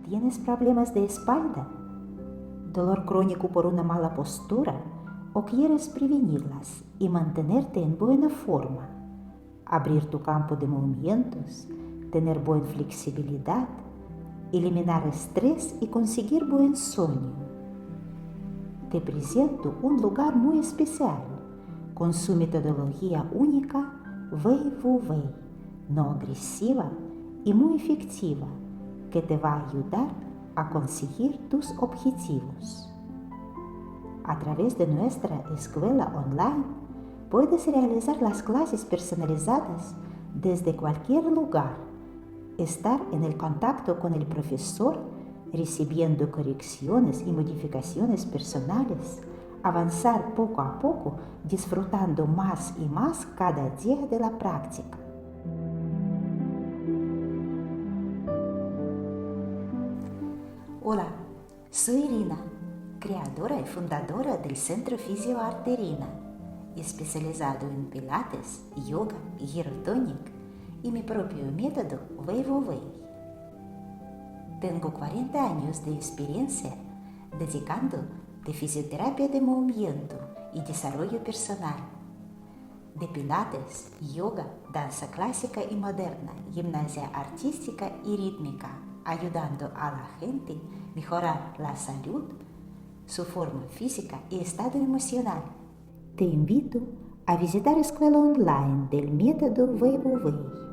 ¿Tienes problemas de espalda? ¿Dolor crónico por una mala postura? ¿O quieres prevenirlas y mantenerte en buena forma? Abrir tu campo de movimientos, tener buena flexibilidad, eliminar estrés y conseguir buen sueño. Te presento un lugar muy especial, con su metodología única WeiWu, no agresiva y muy efectiva, que te va a ayudar a conseguir tus objetivos. A través de nuestra escuela online, puedes realizar las clases personalizadas desde cualquier lugar, estar en el contacto con el profesor, recibiendo correcciones y modificaciones personales, avanzar poco a poco, disfrutando más y más cada día de la práctica. Hola, soy Irina, creadora y fundadora del Centro Fisio-Arte Irina, especializado en pilates, yoga y Gyrotonic y mi propio método WeiWu. Tengo 40 años de experiencia dedicando de fisioterapia de movimiento y desarrollo personal, de pilates, yoga, danza clásica y moderna, gimnasia artística y rítmica, ayudando a la gente a mejorar la salud, su forma física y estado emocional. Te invito a visitar la escuela online del método WeiWu.